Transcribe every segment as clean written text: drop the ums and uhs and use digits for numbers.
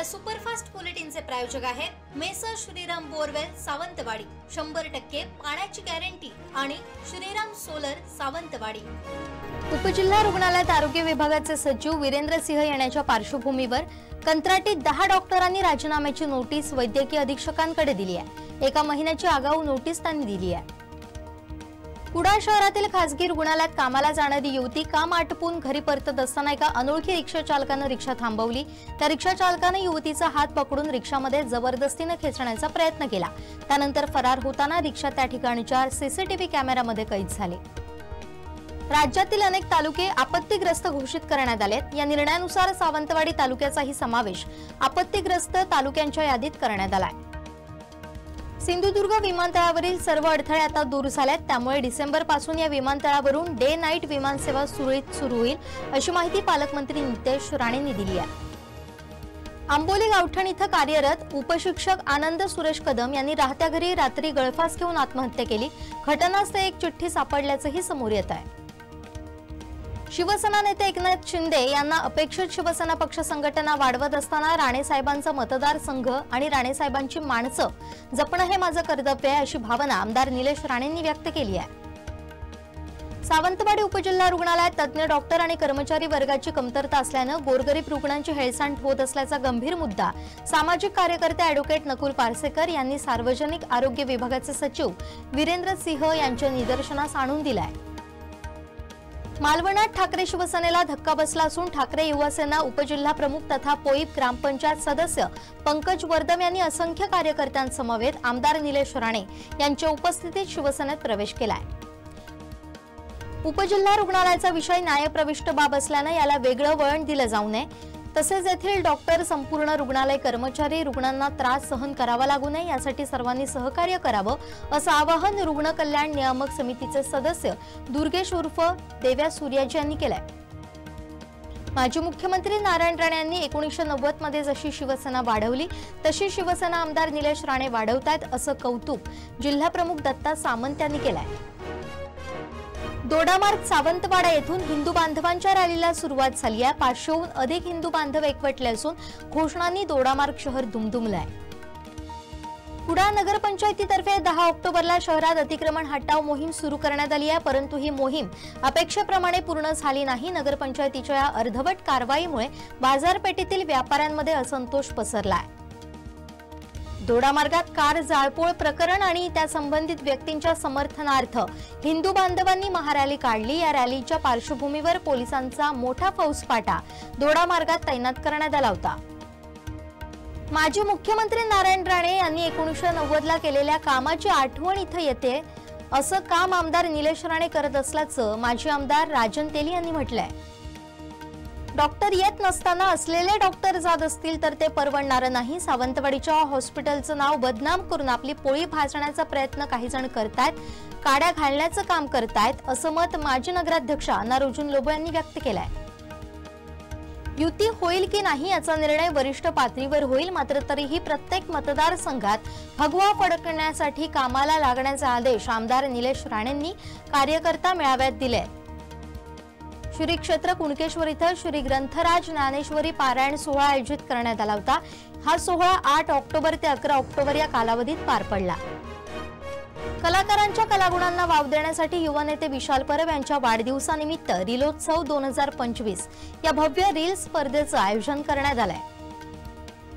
या सुपरफास्ट बुलेटिनचे प्रायोजक आहेत मेसर श्रीराम बोरवेल सावंतवाडी, 100% पाण्याची गॅरंटी आणि श्रीराम सोलर सावंतवाडी। उपजिल्हा रुग्णालयात आरोग्य विभागाचे सचिव वीरेंद्र सिंह यांच्या पार्श्वभूमीवर कंत्राटी 10 डॉक्टरांनी राजीनाम्याची नोटीस वैद्यकीय अधीक्षकांकडे दिली आहे। एका महिन्याची आगाऊ नोटीस त्यांनी दिली आहे। कुडाळ शहरातील खासगी रुग्णालयात कामाला जाणारी युवती काम आटपून घरी परतत असताना एका अनोळखी रिक्षा चालकाने रिक्षा थांबवली। त्या रिक्षा चालकाने युवतीचा हात पकडून रिक्षामध्ये जबरदस्तीने खेचण्याचा प्रयत्न केला। त्यानंतर फरार होताना रिक्षा त्या ठिकाणच्या सीसीटीव्ही कॅमेऱ्यामध्ये कैद झाली। राज्यातील अनेक तालुके आपत्तीग्रस्त घोषित करण्यात आलेत। या निर्णयानुसार सावंतवाडी तालुक्याचाही समावेश आपत्तीग्रस्त तालुक्यांच्या यादीत करण्यात आलाय। सिंधुदुर्ग विमानतळावरील सर्व अडथळे आता दूर झालेत। त्यामुळे डिसेंबर पासून या विमानतळावरून डे नाईट विमानसेवा सुरळीत सुरू होईल, अशी माहिती पालकमंत्री नितेश राणेंनी दिली आहे। आंबोली गावठण इथं कार्यरत उपशिक्षक आनंद सुरेश कदम यांनी राहत्या घरी रात्री गळफास घेऊन आत्महत्या केली। घटनास्थळी एक चिठ्ठी सापडल्याचंही समोर येत आहे। शिवसेना नेते एकनाथ शिंदे यांना अपेक्षित शिवसेना पक्ष संघटना वाढवत असताना राणेसाहेबांचा मतदारसंघ आणि राणेसाहेबांची माणसं जपणं हे माझं कर्तव्य आहे, अशी भावना आमदार निलेश राणेंनी व्यक्त केली आहे। सावंतवाडी उपजिल्हा रुग्णालयात तज्ञ डॉक्टर आणि कर्मचारी वर्गाची कमतरता असल्यानं गोरगरीब रुग्णांची हेळसांड होत असल्याचा गंभीर मुद्दा सामाजिक कार्यकर्ते ॲडव्होकेट नकुल पारसेकर यांनी सार्वजनिक आरोग्य विभागाचे सचिव वीरेंद्र सिंह यांच्या निदर्शनास आणून दिलाय। मालवणात ठाकरे शिवसेनेला धक्का बसला असून ठाकरे युवासेना उपजिल्हा प्रमुख तथा पोईप ग्रामपंचायत सदस्य पंकज वर्दम यांनी असंख्य कार्यकर्त्यांसमवेत आमदार निलेश राणे यांच्या उपस्थितीत शिवसेनेत प्रवेश केलाय। उपजिल्हा रुग्णालयाचा विषय न्यायप्रविष्ट बाब असल्याने याला वेगळं वळण दिलं जाऊ नये, तसेच येथील डॉक्टर, संपूर्ण रुग्णालय कर्मचारी रुग्णांना त्रास सहन करावा लागू नये यासाठी सर्वांनी सहकार्य करावं, असं आवाहन रुग्ण कल्याण नियामक समितीचे सदस्य दुर्गेश उर्फ देव्या सूर्याजी यांनी केलंय। माजी मुख्यमंत्री नारायण राणे यांनी 1990 मध्ये जशी शिवसेना वाढवली तशी शिवसेना आमदार निलेश राणे वाढवतायत, असं कौतुक जिल्हा प्रमुख दत्ता सामंत यांनी केलंय। दोडामार्ग सावंतवाडा येथून हिंदू बांधवांच्या रॅलीला सुरुवात झाली आहे। 500हून अधिक हिंदू बांधव एकवटले असून घोषणांनी दोडामार्ग शहर दुमदुमलंय। कुडाळ नगरपंचायतीतर्फे 10 ऑक्टोबरला शहरात अतिक्रमण हटाव मोहीम सुरू करण्यात आली आहे, परंतु ही मोहीम अपेक्षेप्रमाणे पूर्ण झाली नाही। नगरपंचायतीच्या या अर्धवट कारवाईमुळे बाजारपेठेतील व्यापाऱ्यांमध्ये असंतोष पसरलाय। दोडामार्गात कार जाळपोळ प्रकरण आणि त्या संबंधित व्यक्तींच्या समर्थनार्थ हिंदू बांधवांनी महारॅली काढली। या रॅलीच्या पार्श्वभूमीवर पोलिसांचा मोठा फौजफाटा दोडामार्गात तैनात करण्यात आला होता। माजी मुख्यमंत्री नारायण राणे यांनी 1990 ला केलेल्या कामाची आठवण इथं येते, असं काम आमदार निलेश राणे करत असल्याचं माजी आमदार राजन तेली यांनी म्हटलंय। डॉक्टर येत नसताना असलेले डॉक्टर जात असतील तर ते परवडणार नाही। सावंतवाडीच्या हॉस्पिटलचं नाव बदनाम करून आपली पोळी भाजण्याचा प्रयत्न काही जण करतायत, काड्या घालण्याचं काम करतायत, असं मत माजी नगराध्यक्ष नारोजुन लोबो यांनी व्यक्त केलंय। युती होईल की नाही याचा निर्णय वरिष्ठ पातळीवर होईल, मात्र तरीही प्रत्येक मतदारसंघात भगवा फडकण्यासाठी कामाला लागण्याचे आदेश आमदार निलेश राणेंनी कार्यकर्ता मेळाव्यात दिले। श्री क्षेत्र कुणकेश्वर इथं श्री ग्रंथराज ज्ञानेश्वरी पारायण सोहळा आयोजित करण्यात आला होता। हा सोहळा 8 ऑक्टोबर ते 11 ऑक्टोबर या कालावधीत पार पडला। कलाकारांच्या कलागुणांना वाव देण्यासाठी युवा नेते विशाल परब यांच्या वाढदिवसानिमित्त रीलोत्सव 2025 या भव्य रील स्पर्धेचं आयोजन करण्यात आलंय।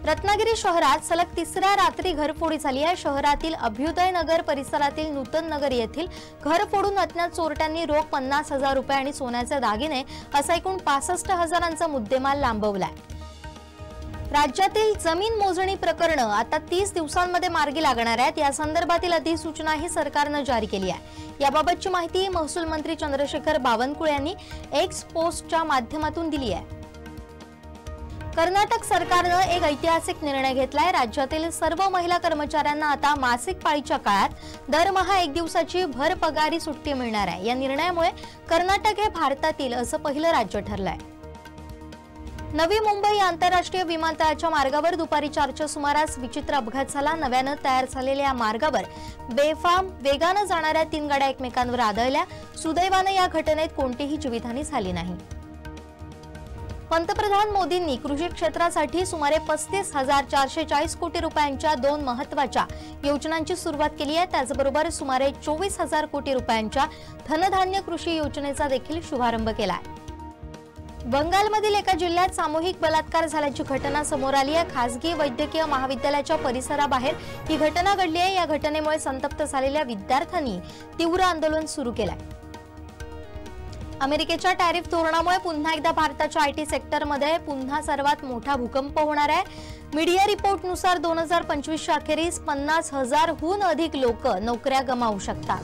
रत्नागिरी शहरात सलग 3ऱ्या रात्री घरफोडी झाली आहे। शहरातील अभ्युदय नगर परिसरातील नूतन नगर येथील घर फोडून अज्ञात चोरट्यांनी रोख 50,000 रुपये आणि सोन्याचे दागिने असा एकूण 65,000चा मुद्देमाल लांबवलाय। राज्यातील जमीन मोजणी प्रकरणं आता 30 दिवसांमध्ये मार्गी लागणार आहेत। या संदर्भातील अधिसूचनाही सरकारनं जारी केली आहे। याबाबतची माहिती महसूल मंत्री चंद्रशेखर बावनकुळे यांनी एक्स पोस्टच्या माध्यमातून दिली आहे। कर्नाटक सरकारनं एक ऐतिहासिक निर्णय घेतलाय। राज्यातील सर्व महिला कर्मचाऱ्यांना आता मासिक पाळीच्या काळात दरमहा 1 दिवसाची भर पगारी सुट्टी मिळणार आहे। या निर्णयामुळे कर्नाटक हे भारतातील असं पहिलं राज्य ठरलंय। नवी मुंबई आंतरराष्ट्रीय विमानतळाच्या मार्गावर दुपारी 4च्या सुमारास विचित्र अपघात झाला। नव्यानं तयार झालेल्या या मार्गावर बेफाम वेगानं जाणाऱ्या 3 गाड्या एकमेकांवर आदळल्या। सुदैवाने या घटनेत कोणतीही जीवितहानी झाली नाही। पंतप्रधान मोदींनी कृषी क्षेत्रासाठी सुमारे 35,440 कोटी रुपयांच्या 2 महत्त्वाच्या योजनांची सुरुवात केली आहे। त्याचबरोबर सुमारे 24,000 कोटी रुपयांच्या धनधान्य कृषी योजनेचा देखील शुभारंभ केला आहे। बंगालमधील एका जिल्ह्यात सामूहिक बलात्कार झाल्याची घटना समोर आली आहे। खासगी वैद्यकीय महाविद्यालयाच्या परिसराबाहेर ही घटना घडली आहे। या घटनेमुळे संतप्त झालेल्या विद्यार्थ्यांनी तीव्र आंदोलन सुरू केले आहे। अमेरिकेच्या टॅरिफ धोरणामुळे पुन्हा एकदा भारताच्या आयटी सेक्टरमध्ये पुन्हा सर्वात मोठा भूकंप होणार आहे। मीडिया रिपोर्टनुसार 2025च्या अखेरीस 50,000हून अधिक लोक नोकऱ्या गमावू शकतात।